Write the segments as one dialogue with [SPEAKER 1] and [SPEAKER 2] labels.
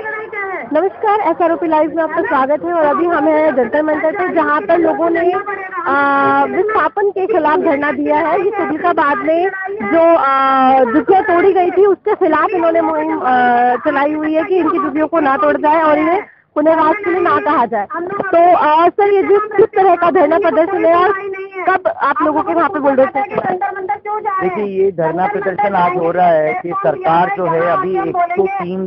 [SPEAKER 1] नमस्कार, SROP live में आपका स्वागत है। और अभी हम हैं जंतर मंतर पे, जहाँ पर लोगों ने विस्थापन के खिलाफ धरना दिया है। ये तुगलकाबाद में जो जुतियाँ तोड़ी गई थी उसके खिलाफ इन्होंने मुहिम चलाई हुई है कि इनकी जुतियों को ना तोड़ जाए और इन्हें पुनर्वास के लिए ना कहा जाए। तो सर, ये किस तरह का धरना प्रदर्शन है और कब आप लोगों के वहाँ पे बुलडोजर?
[SPEAKER 2] देखिए, ये धरना प्रदर्शन आज हो रहा है कि सरकार जो है अभी 103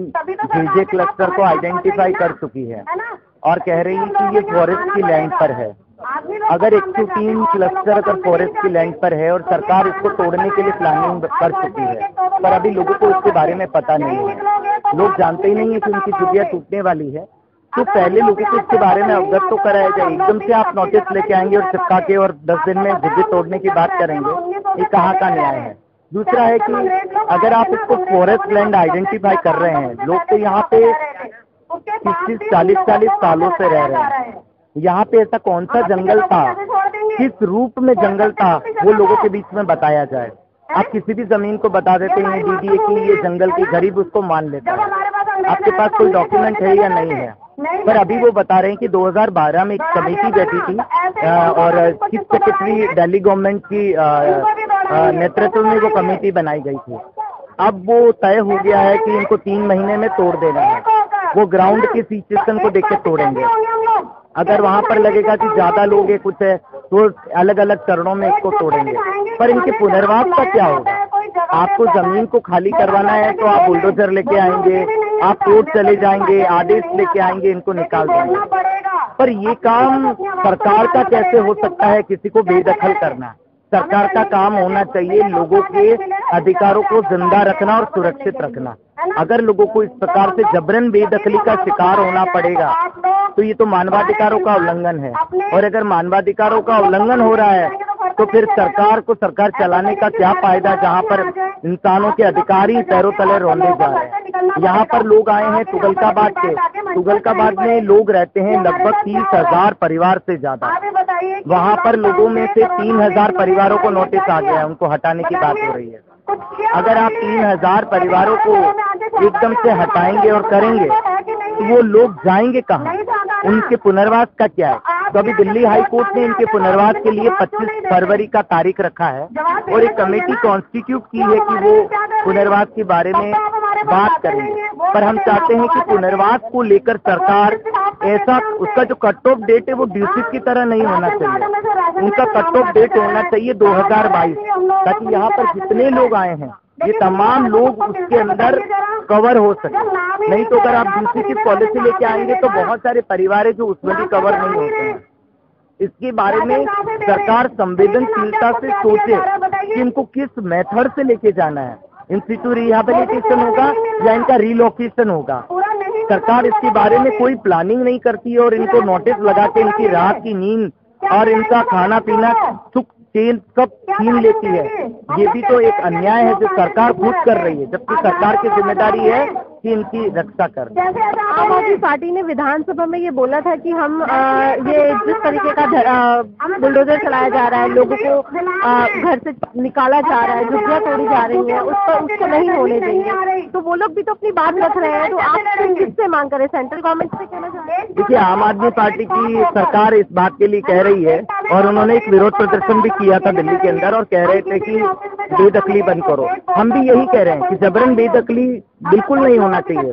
[SPEAKER 2] जेजे क्लस्टर को आइडेंटिफाई कर चुकी है और कह रही है कि ये फॉरेस्ट की लैंड पर है। अगर 103 क्लस्टर अगर फॉरेस्ट की लैंड पर है और सरकार इसको तोड़ने के लिए प्लानिंग कर चुकी है, पर अभी लोगों को इसके बारे में पता नहीं है। लोग जानते ही नहीं है कि उनकी जुतियाँ टूटने वाली है। तो पहले लोगों को इसके बारे में अवगत तो कराया जाए। एकदम से आप नोटिस लेके आएंगे और चिपका के और 10 दिन में जुतियाँ तोड़ने की बात करेंगे, ये कहाँ का न्याय है। दूसरा है कि अगर आप इसको फॉरेस्ट लैंड आइडेंटिफाई कर रहे हैं, लोग तो यहाँ पे 30-40 सालों से रह रहे हैं। यहाँ पे ऐसा कौन सा जंगल था, किस रूप में जंगल था, वो लोगों के बीच में बताया जाए। आप किसी भी जमीन को बता देते हैं DDA की ये जंगल की, गरीब उसको मान लेता है। आपके पास कोई डॉक्यूमेंट है या नहीं है? पर अभी वो बता रहे हैं कि 2012 में एक कमेटी बैठी थी और चीफ सेक्रेटरी दिल्ली गवर्नमेंट की नेतृत्व में वो कमेटी बनाई गई थी। अब वो तय हो गया है कि इनको 3 महीने में तोड़ देना है। वो ग्राउंड की सिचुएशन को देख के तोड़ेंगे। अगर वहाँ पर लगेगा कि ज्यादा लोग है कुछ है तो अलग अलग चरणों में इसको तोड़ेंगे। पर इनके पुनर्वास का क्या होगा? आपको जमीन को खाली करवाना है तो आप बुलडोजर लेके आएंगे, आप कोर्ट चले जाएंगे, आदेश लेके आएंगे, इनको निकाल देंगे। पर ये काम सरकार का कैसे हो सकता है किसी को बेदखल करना? सरकार का काम होना चाहिए लोगों के अधिकारों को जिंदा रखना और सुरक्षित रखना। अगर लोगों को इस प्रकार से जबरन बेदखली का शिकार होना पड़ेगा तो ये तो मानवाधिकारों का उल्लंघन है। और अगर मानवाधिकारों का उल्लंघन हो रहा है तो फिर सरकार को सरकार चलाने का क्या फायदा, जहाँ पर इंसानों के अधिकार ही पैरों तले रोने जा रहे हैं। यहाँ पर लोग आए हैं तुगलकाबाद से। तुगलकाबाद में लोग रहते हैं लगभग 30,000 परिवार से ज्यादा। वहाँ पर लोगों में से 3,000 परिवारों को नोटिस आ गया है, उनको हटाने की बात हो रही है। अगर आप 3,000 परिवारों को एकदम से हटाएंगे और करेंगे तो वो लोग जाएंगे कहाँ? उनके पुनर्वास का क्या है? तो अभी दिल्ली हाई कोर्ट ने इनके पुनर्वास के लिए 25 फरवरी का तारीख रखा है और एक कमेटी कॉन्स्टिट्यूट की है कि वो पुनर्वास के बारे में बात करेंगे। पर हम चाहते हैं कि पुनर्वास को लेकर सरकार ऐसा, उसका जो कट ऑफ डेट है वो ड्यूसिस की तरह नहीं होना चाहिए। उनका कट ऑफ डेट होना चाहिए 2022, ताकि यहाँ पर जितने लोग आए हैं ये तमाम लोग उसके अंदर कवर हो सके। नहीं तो अगर आप दूसरी की पॉलिसी लेके आएंगे तो बहुत सारे परिवार है जो उसमें भी कवर नहीं होते हैं। इसके बारे में सरकार संवेदनशीलता से सोचे कि इनको किस मेथड से लेके जाना है। इंस्टीट्यूट रिहेबिलिटेशन होगा या इनका रिलोकेशन होगा? सरकार इसके बारे में कोई प्लानिंग नहीं करती है और इनको नोटिस लगा के इनकी रात की नींद और इनका खाना पीना सुख चैन कब छीन लेती है। ये भी तो एक अन्याय है जो सरकार खुद कर रही है, जबकि सरकार की जिम्मेदारी है कि इनकी रक्षा कर।
[SPEAKER 1] आम आदमी पार्टी ने विधानसभा में ये बोला था कि हम ये जिस तरीके का बुलडोजर चलाया जा रहा है, लोगों को घर से निकाला जा रहा है, जुतियाँ तोड़ी जा रही है, उसको नहीं होने देंगे। तो वो लोग भी तो अपनी बात रख रहे हैं। तो आप किससे मांग करें? सेंट्रल गवर्नमेंट से कहना चाह रहे हैं?
[SPEAKER 2] देखिए, आम आदमी पार्टी की सरकार इस बात के लिए कह रही है और उन्होंने एक विरोध प्रदर्शन भी किया था दिल्ली के अंदर और कह रहे थे कि बेदखली बंद करो। हम भी यही कह रहे हैं कि जबरन बेदखली बिल्कुल नहीं होना चाहिए।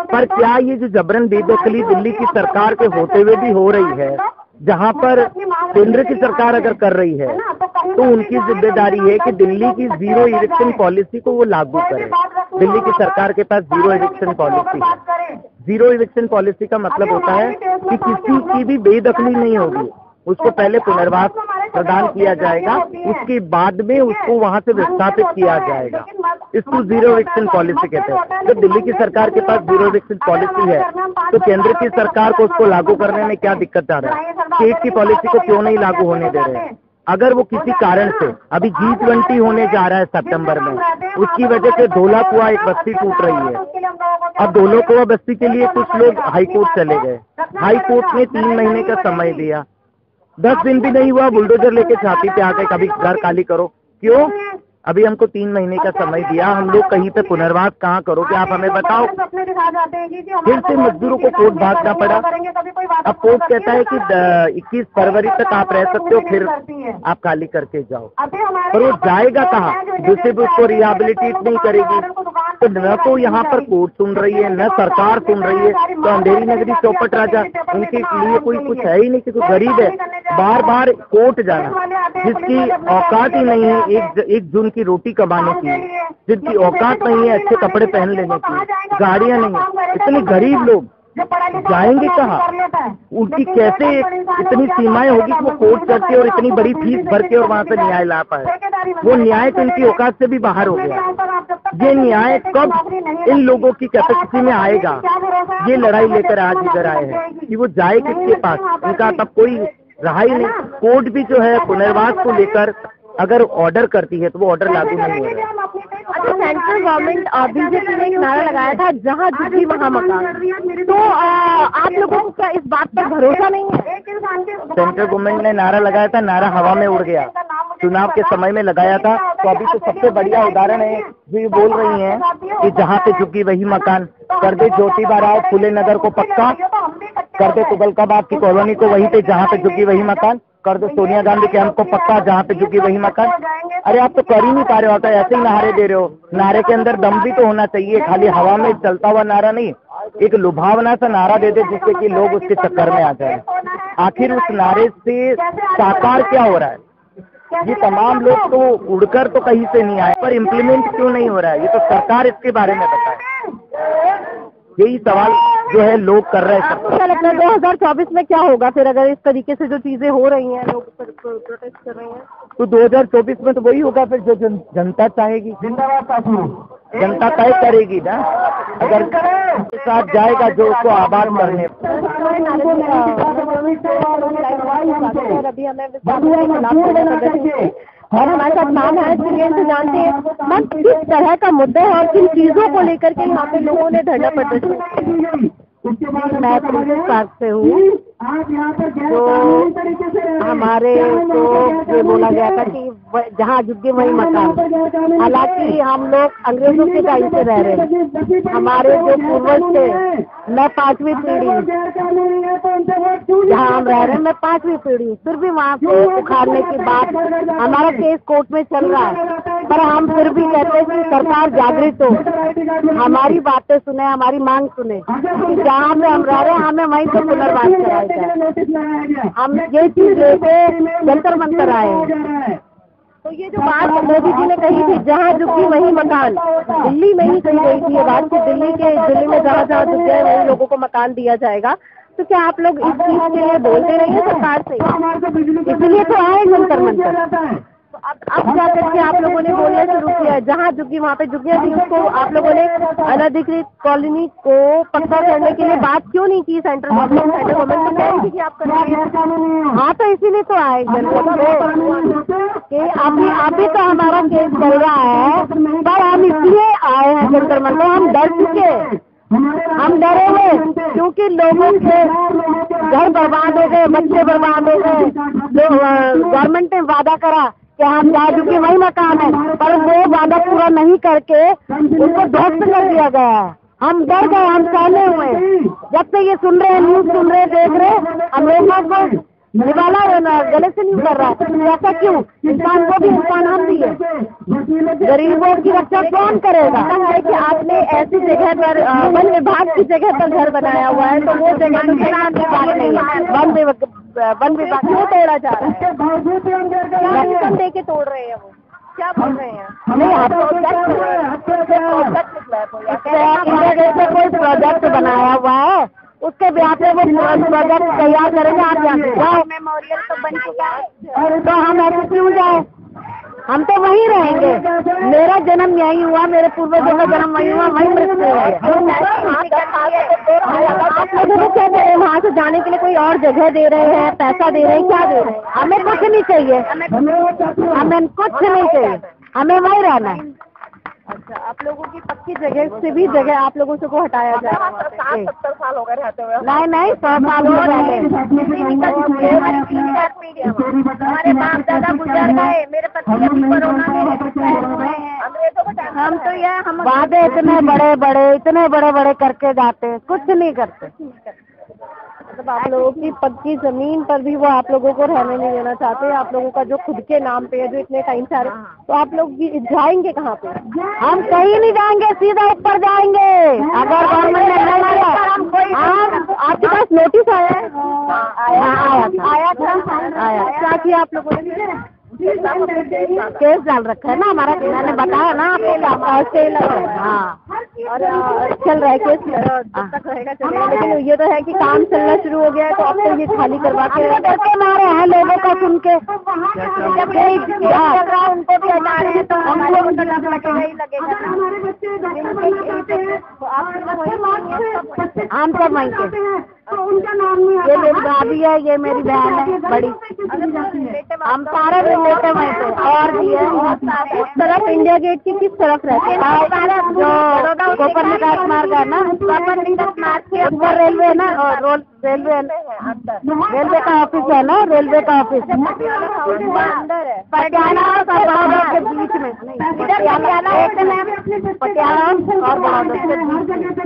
[SPEAKER 2] पर क्या ये जो जबरन बेदखली दिल्ली की सरकार के होते हुए भी हो रही है, जहाँ पर केंद्र की सरकार अगर कर रही है तो उनकी जिम्मेदारी है कि दिल्ली की जीरो इविक्शन पॉलिसी को वो लागू करें। दिल्ली की सरकार के पास जीरो इविक्शन पॉलिसी है। जीरो इविक्शन पॉलिसी का मतलब होता है कि किसी की भी बेदखली नहीं होगी, उसको पहले पुनर्वास प्रदान किया जाएगा, उसके बाद में उसको वहां से विस्थापित किया जाएगा। इसको जीरो इविक्शन पॉलिसी कहते हैं। जब दिल्ली की सरकार के पास जीरो इविक्शन पॉलिसी है तो केंद्र की सरकार को उसको लागू करने में क्या दिक्कत आ रहा है? स्टेट की पॉलिसी को क्यों नहीं लागू होने दे रहे हैं? अगर वो किसी कारण से, अभी G20 होने जा रहा है सितंबर में, उसकी वजह से धौलाकुआं एक बस्ती टूट रही है। अब धौलाकुआं बस्ती के लिए कुछ लोग हाई कोर्ट चले गए। हाई कोर्ट ने 3 महीने का समय दिया, 10 दिन भी नहीं हुआ बुलडोजर लेके छाती पे आ गए, कभी घर खाली करो। क्यों? अभी हमको 3 महीने का समय दिया, हम लोग कहीं पे पुनर्वास कहाँ करोगे आप हमें बताओ। फिर से मजदूरों को कोर्ट भागना पड़ा। अब कोर्ट कहता है कि 21 फरवरी तक आप रह सकते हो, फिर आप खाली करके जाओ। पर वो जाएगा कहाँ? दूसरे भी उसको रिहेबिलिटेट नहीं करेगी। तो न तो यहाँ पर कोर्ट सुन रही है, न सरकार सुन रही है। तो अंधेरी नगरी चौपट राजा, उनके लिए कोई कुछ है ही नहीं कि कोई गरीब है बार बार कोर्ट जाना, जिसकी औकात ही नहीं है एक जून की रोटी कमाने की, जिनकी औकात नहीं है अच्छे कपड़े पहन लेने की, गाड़ियां नहीं है, इतने गरीब लोग जाएंगे कहाँ? उनकी कैसे इतनी सीमाएं होगी कि वो कोर्ट करके और इतनी बड़ी फीस भर के और वहाँ से न्याय ला पाए? वो न्याय तो इनकी औकात से भी बाहर हो गया। ये न्याय कब इन लोगों की कैपेसिटी में आएगा? ये लड़ाई लेकर आज इधर आए हैं कि वो जाए किसके पास, इनका तब कोई रहा ही नहीं। कोर्ट भी जो है पुनर्वास को लेकर अगर ऑर्डर करती है तो वो ऑर्डर लागू नहीं हो रहा है।
[SPEAKER 1] अच्छा, सेंट्रल गवर्नमेंट बीजेपी ने एक नारा लगाया था जहाँ झुग्गी वहाँ मकान, तो आप लोगों को क्या इस बात पर भरोसा नहीं है?
[SPEAKER 2] सेंट्रल गवर्नमेंट ने नारा लगाया था, नारा हवा में उड़ गया। चुनाव के समय में लगाया था, तो अभी तो सबसे बढ़िया उदाहरण है जो ये बोल रही हैं कि जहाँ पे झुग्गी वही मकान। कर दे ज्योतिबा राव फुले नगर को पक्का, कर दे तुगलकाबाद की कॉलोनी को वहीं पे जहाँ पे झुग्गी वही मकान, कर दो सोनिया गांधी कैंप को पक्का जहाँ पे झुग्गी वही मकान। अरे आप तो कर ही नहीं पा रहे हो, तो ऐसे ही नारे दे रहे हो। नारे के अंदर दम भी तो होना चाहिए, खाली हवा में चलता हुआ नारा नहीं। एक लुभावना सा नारा दे दे जिससे कि लोग उसके चक्कर में आ जाए। आखिर उस नारे से साकार क्या हो रहा है? ये तमाम लोग तो उड़कर तो कहीं से नहीं आए, पर इम्प्लीमेंट क्यों नहीं हो रहा है? ये तो सरकार इसके बारे में बताए। यही सवाल जो है लोग कर रहे हैं।
[SPEAKER 1] आपको क्या लगता है 2024 में क्या होगा फिर, अगर इस तरीके से जो चीजें हो रही हैं, लोग प्रोटेस्ट कर रहे हैं?
[SPEAKER 2] तो 2024 में तो वही होगा फिर जो जनता चाहेगी, जनता तय करेगी ना। अगर के साथ जाएगा जो उसको आबाद करने। अभी हमें और हमारे साथ मैम है, से जानते हैं मैम किस तरह का मुद्दा है और किन चीजों को लेकर के यहाँ पे लोगों ने धरना प्रदर्शन किया। मैं पुलिस पार्क से हूँ, तो हमारे को ये बोला गया था कि जहाँ झुग्गी वही मकान। हालांकि हम लोग अंग्रेजों के टाइम से रह रहे हैं, हमारे जो पूर्वज थे, मैं 5वीं पीढ़ी जहाँ हम रह रहे हैं, मैं 5वीं पीढ़ी, फिर भी वहाँ को उखाड़ने की बात, हमारा केस कोर्ट में चल रहा है, पर हम फिर भी कहते हैं कि सरकार जागृत हो, हमारी बातें सुने, हमारी मांग सुने। जहाँ पे हम रह रहे हैं हमें वहीं पे पुनर्वास कराया जाए। हम ये चीज लेके जंतर मंतर आए हैं। तो ये जो बात मोदी जी ने कही थी जहाँ झुग्गी वही मकान, दिल्ली में ही कही गई थी ये बात कि दिल्ली में जहाँ जहाँ झुक जाए वही लोगों को मकान दिया जाएगा। तो क्या आप लोग इस चीज के लिए बोलते रहिए सरकार से? इसलिए तो आए जंतर मंतर। अब क्या करके आप लोगों ने बोलना शुरू किया जहाँ झुग्गी वहाँ पे झुग्गियाँ थी, उसको आप लोगों ने अनधिकृत कॉलोनी को पक्का करने के लिए बात क्यों नहीं की? सेंट्रल गवर्नमेंट तो कह रही थी कि आप करेंगे। हाँ, तो इसीलिए तो आए कि अभी तो हमारा केस चल रहा है, पर हम इसलिए आए हैं जंतर मंतर। हम डर चुके, हम डरे हुए क्योंकि लोगों के घर बर्बाद हो गए, बच्चे बर्बाद हो गए। गवर्नमेंट ने वादा करा कि हम जहाँ झुग्गी वही मकान है, पर वो वादा पूरा नहीं करके उनको ध्वस्त कर दिया गया है। हम डर गए, हम सहमे हुए। जब से ये सुन रहे हैं, न्यूज सुन रहे, देख रहे, हम लोगों को निवाला गले से नहीं कर रहा है। ऐसा क्यों? इंसान को भी इंसान हम भी है, गरीबों की रक्षा कौन करेगा? है कि आपने ऐसी जगह पर वन विभाग की जगह पर घर बनाया हुआ है, तो वो जगह तो विभाग नहीं है, वन विभाग क्यों तोड़ा जा रहा है? रक्षण दे के तोड़ रहे हैं वो, क्या बोल रहे हैं? नहीं, कोई प्रोजेक्ट बनाया हुआ है, उसके ब्याह पे वो प्रोजेक्ट तैयार करेंगे। आप जाओ, मेमोरियल तो बन चुका है, तो हम ऐसे क्यों जाए? हम तो वहीं रहेंगे। मेरा जन्म यहीं हुआ, मेरे पूर्वजों का जन्म वहीं हुआ, वहीं मृत्यु है। आप लोगों को क्या दे रहे हैं? वहाँ से जाने के लिए कोई और जगह दे रहे हैं, पैसा दे रहे हैं, क्या दे रहे हैं? हमें कुछ नहीं चाहिए, हमें कुछ नहीं चाहिए, हमें वहीं रहना है।
[SPEAKER 1] अच्छा, आप लोगों की पक्की जगह से भी जगह आप लोगों से को हटाया जाए?
[SPEAKER 2] 60-70 साल हो गए रहते हुए।
[SPEAKER 1] नहीं नहीं, 100 साल हो गए। हमारे बाप दादा गुजर गए, मेरे पति अभी कोरोना में हम तो ये हम वादे इतने बड़े बड़े करके जाते हैं, कुछ नहीं करते। मतलब आप लोगों की पक्की जमीन पर भी वो आप लोगों को रहने नहीं देना चाहते। आप लोगों का जो खुद के नाम पे है, जो इतने टाइम से आ रहे, तो आप लोग जाएंगे कहाँ पे? हम कहीं नहीं जाएंगे, सीधा ऊपर जाएंगे अगर गवर्नमेंट ने नहीं माना। आपके पास नोटिस आया है? आया था। क्या किया आप लोगों ने? केस डाल रखा है ना हमारा, मैंने बताया ना आपको। हाँ, और चल रहा है केस, जब तक रहेगा चलेगा। लेकिन ये तो है कि काम चलना शुरू हो गया है, तो अब तो ये खाली करवा के मारे हैं लोगों का सुन के। उनको भी हटा रहे हैं तो हमारे को तो लगेगा ही लगेगा। हम सब मांगते, ये मेरी भाभी है, ये मेरी बहन है बड़ी, हम सारे रिलेटिव वहीं पे और भी है। उस तरफ इंडिया गेट की किस तरफ रहते हैं? जो गोपर विकास मार्ग है ना, गोपर विकास मार्ग के ऊपर रेलवे है ना, और रेलवे का ऑफिस है ना, रेलवे का ऑफिस अंदर है, पटियाला और बड़ौदा के बीच में। पटियाला और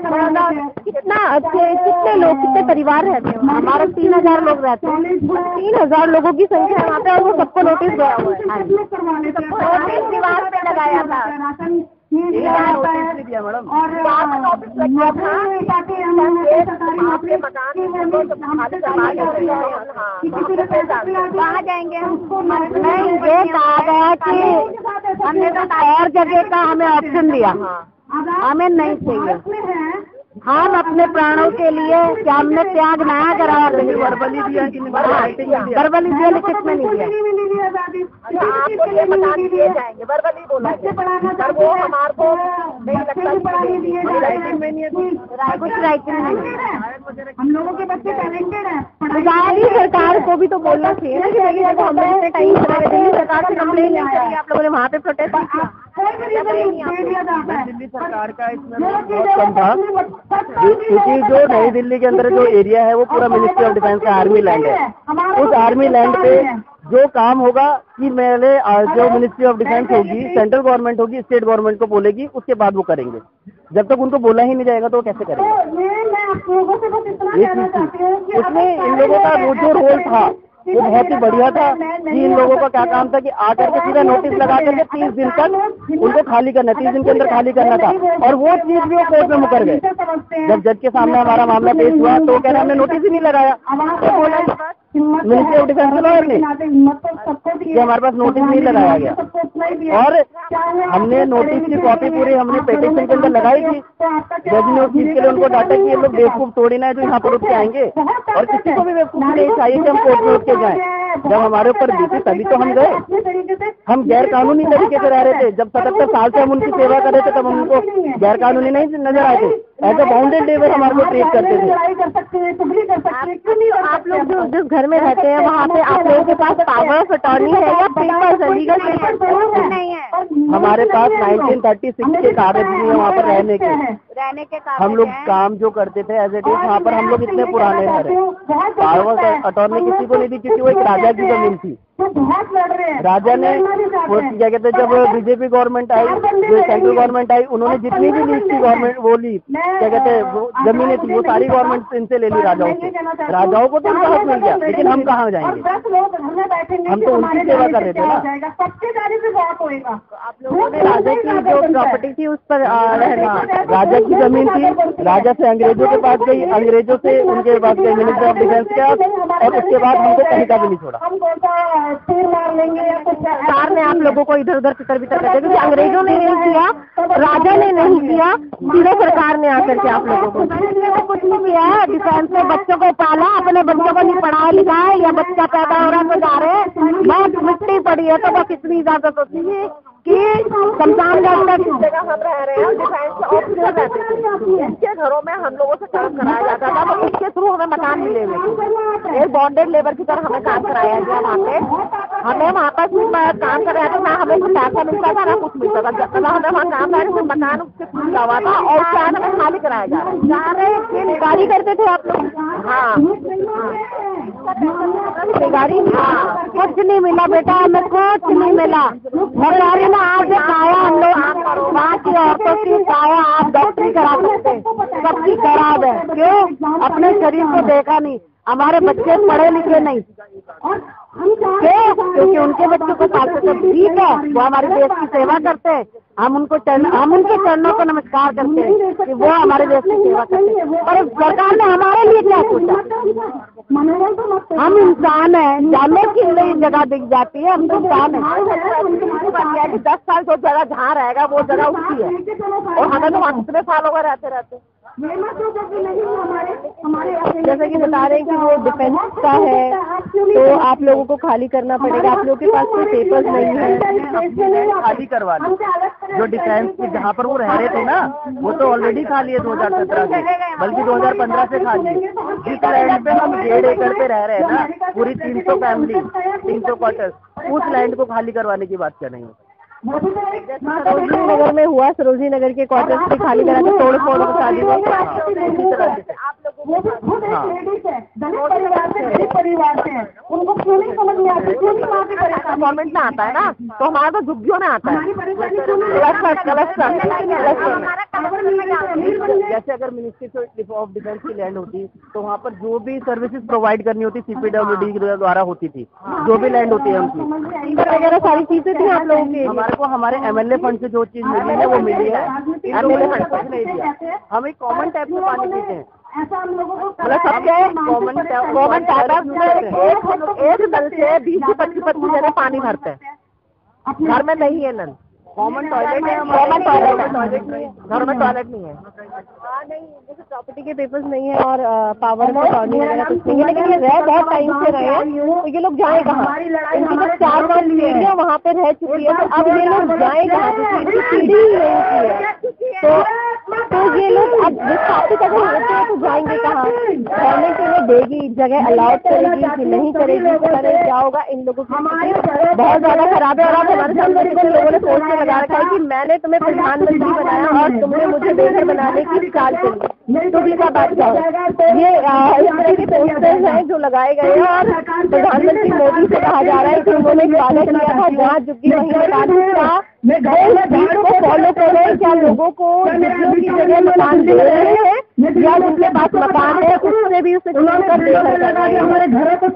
[SPEAKER 1] बड़ौदा कितना अच्छे, कितने लोग, कितने परिवार रहते हैं? हमारे 3000 लोग रहते हैं। 3000 लोगों की संख्या है वहाँ पे, और वो सबको नोटिस गया हुआ है। नोटिस दीवार पे लगाया था, मैडम, और ऑफिस लगा था आपके मकान कहाँ जाएंगे हमको? नहीं, ये कहा गया कि हमने तो और जगह का हमें ऑप्शन दिया, हमें नहीं चाहिए। हम अपने प्राणों के लिए क्या हमने त्याग नया करा? वर्बली दिया, वर्बली दिया, लेकिन किसमें नहीं दिया? आपको ये मकान दिए जाएंगे, वर्बली बोला पर वो हमारे को नहीं लगता, कुछ राइटिंग नहीं। हम लोगों के बच्चे टैलेंटेड हैं। सरकार को भी तो बोलना चाहिए ना कि देखो हमने इतने टाइम से दिल्ली सरकार से कंप्लेन नहीं करी, आप लोगों ने वहाँ पे प्रोटेस्ट किया।
[SPEAKER 2] दिल्ली सरकार का इसमें बहुत कम था, क्योंकि जो नई दिल्ली के अंदर जो एरिया है वो पूरा मिनिस्ट्री ऑफ डिफेंस का आर्मी लैंड है। उस आर्मी लैंड पे जो काम होगा कि मेरे जो मिनिस्ट्री ऑफ डिफेंस होगी, सेंट्रल गवर्नमेंट होगी, स्टेट गवर्नमेंट को बोलेगी, उसके बाद वो करेंगे। जब तक उनको बोला ही नहीं जाएगा तो वो कैसे करेंगे? ये चीज थी, उसमें इन लोगों का वो जो रोल था वो बहुत ही बढ़िया था कि इन लोगों का क्या काम था कि आकर के सीधा नोटिस लगा करके 30 दिन तक उनको खाली करना, 30 दिन के अंदर खाली करना था। और वो चीज भी वो कोर्ट में मुकर गए। जब जज के सामने हमारा मामला पेश हुआ तो कह रहे हमने नोटिस ही नहीं लगाया। मिनिस्ट्री ऑफ डिफेंस के लॉयर ने कि हमारे पास नोटिस नहीं लगाया गया, और हमने नोटिस की कॉपी पूरी हमने पेटिशन के अंदर लगाई थी। जज ने उस चीज के लिए उनको डांटा कि ये लोग बेवकूफ थोड़ी ना है जो यहाँ पर उठ के आएंगे, और किसी को भी बेवकूफ नहीं चाहिए कि हम कोर्ट में उठ के जाए। जब हमारे ऊपर बीती तभी तो हम गए। हम गैर कानूनी तरीके से रह रहे थे, जब 77 साल से हम उनकी सेवा कर रहे थे तब हम उनको गैर कानूनी नहीं नजर आए थे, एज अ बाउंडेड लेबर हमारे को ट्रीट करते थे। आप लोग जिस घर में रहते हैं वहाँ पे आप लोगों के पास पावर ऑफ अटॉर्नी है या पेपर्स, लीगल पेपर्स नहीं है? हमारे पास 1936 के कागज भी है वहाँ पर रहने के हम लोग काम जो करते थे एज इट इज, वहाँ पर हम लोग इतने पुराने रहे। पावर ऑफ अटॉर्नी किसी को नहीं दी, क्योंकि वो एक राजा की जमीन थी। राजा ने क्या कहते हैं, जब बीजेपी गवर्नमेंट आई, जो सेंट्रल गवर्नमेंट आई, उन्होंने जितनी भी लीज की गवर्नमेंट वो ली, क्या कहते हैं, वो जमीनें थी वो सारी गवर्नमेंट इनसे ले ली, राजाओं से। राजाओं को तो उनका हक मिल गया, लेकिन हम कहाँ जाएंगे? हम तो उनकी सेवा कर रहे थे ना। आप लोगों ने राजा की जो प्रॉपर्टी थी उस पर राजा की जमीन थी, राजा से अंग्रेजों के पास गई, अंग्रेजों से उनके पास गई मिनिस्ट्री ऑफ डिफेंस के पास, और उसके बाद हमको कहीं का भी नहीं छोड़ा। सरकार ने आप लोगों को इधर उधर फिक्र कर दिया, क्योंकि अंग्रेजों ने नहीं किया, राजा ने नहीं किया, सीधे सरकार ने आकर के आप लोगों को कुछ नहीं किया है। डिफेंस में बच्चों को पाला, अपने बच्चों को नहीं पढ़ाया लिखाया, या बच्चा पैदा हो रहा तो जा रहे हैं, बहुत मिट्टी पड़ी है तो बस इतनी इजाजत होती है
[SPEAKER 1] कि शमशान घाट तक जिस जगह हम रह रहे हैं डिफेंस ऑफिसर रहते थे, इनके घरों में हम लोगों से काम कराया जाता था, तो इसके थ्रू हमें मकान मिले हुए थे। एक बॉन्डेड लेबर की तरह हमें काम कराया गया वहाँ पे। हमें वहाँ पर काम कर रहे थे, ना हमें कुछ पैसा मिलता था ना कुछ मिलता था। जब हमें वहाँ काम करके मकान उससे खुला हुआ था और उसका हमें खाली कराया जा रहे गाड़ी करते थे आप लोग। हाँ गाड़ी, हाँ कुछ नहीं मिला बेटा, हमें कुछ नहीं मिला। सरकारी में आज दिखाया हम लोग, वहाँ की औरतों की दिखाया आप डॉक्टरी करा सकते, सबकी खराब है। क्यों? अपने शरीर को देखा नहीं। हमारे बच्चे पढ़े लिखे नहीं, क्यों? क्योंकि उनके बच्चों को साथ तो ठीक है, वो हमारे देश की सेवा करते हैं। हम उनके चरणों को नमस्कार करते हैं कि वो हमारे देश की सेवा करते हैं। पर सरकार ने हमारे लिए क्या सोचा? हम इंसान हैं, जानवर की नई जगह दिख जाती है, हम तो इंसान है। 10 साल जो जगह जहाँ रहेगा वो जगह उसकी है, और हमें तो वहाँ कितने साल हो गए रहते। जैसे कि बता रहे हैं कि वो डिफेंस का है, तो आप लोगों को खाली करना पड़ेगा। आप लोगों के पास कोई पेपर्स नहीं है,
[SPEAKER 2] खाली करवा ली। जो डिफेंस की जहाँ पर वो रह रहे थे ना, वो तो ऑलरेडी खाली है 2017 से, बल्कि 2015 से खाली है। जिस लैंड पे हम 1.5 एकड़ पे रह रहे हैं ना, पूरी 300 फैमिली, 300 क्वार्टर्स, उस लैंड को खाली करवाने की बात कर रही है।
[SPEAKER 1] सरोजनी नगर में हुआ, सरोजनी नगर के क्वार्टर्स भी खाली करा के तोड़ फोड़ बता दी परिवार से उनको क्यों नहीं समझ में आती, क्यों नहीं माफी करेगा? गवर्नमेंट में आता है ना, तो हमारा तो झुग्गियों में आता है। जैसे अगर मिनिस्ट्री ऑफ डिफेंस की लैंड होती तो वहाँ पर जो भी सर्विसेज प्रोवाइड करनी होती CPWD द्वारा होती थी, जो भी लैंड होती है उनकी वगैरह सारी चीजें थी आप लोगों की। हमारे को हमारे MLA फंड से जो चीज मिली है वो मिली है, MLA फंड कुछ नहीं दिया। हम एक कॉमन टैप में पानी पीते हैं, मतलब सबके कॉमन टैप एक नल से 20 से 25 जगह पानी भरते हैं। घर में नहीं है नल, कॉमन टॉयलेट है, कॉमन टॉयलेट नहीं है, घर में टॉयलेट नहीं है। नहीं, जैसे प्रॉपर्टी के पेपर्स नहीं है और पावर अटॉर्नी वगैरह कुछ नहीं है, लेकिन ये रह बहुत टाइम से रहे हैं, तो ये लोग जाए कहाँ? इनकी जो 4-5 पीढ़ियाँ वहाँ पे रह चुकी है, तो अब ये लोग जाए कहाँ? क्योंकि पीढ़ी ही नहीं है, तो ये लोग अब विस्थापित अगर होते हैं तो जाएंगे कहाँ? गवर्नमेंट इन्हें देगी, जगह अलाउड करेगी कि नहीं करेगी, क्या होगा? इन लोगों की बहुत ज्यादा खराब है। और अब हमारे सामने लोगों ने सोच के लगा रखा है कि मैंने तुम्हें प्रधानमंत्री बनाया और तुमने मुझे बेघर बनाने की चाल चली, तो भी क्या बात जाओ? ये इस तरह के पोस्टर्स हैं जो लगाए गए हैं, और प्रधानमंत्री मोदी से कहा जा रहा है कि उन्होंने वादा किया था जहाँ झुग्गी वहीं मकान, को फॉलो करें। क्या लोगों को झुग्गियों की जगह मकान दे रहे हैं, या जिनके पास मकान है उससे भी उसे हमारे घरों को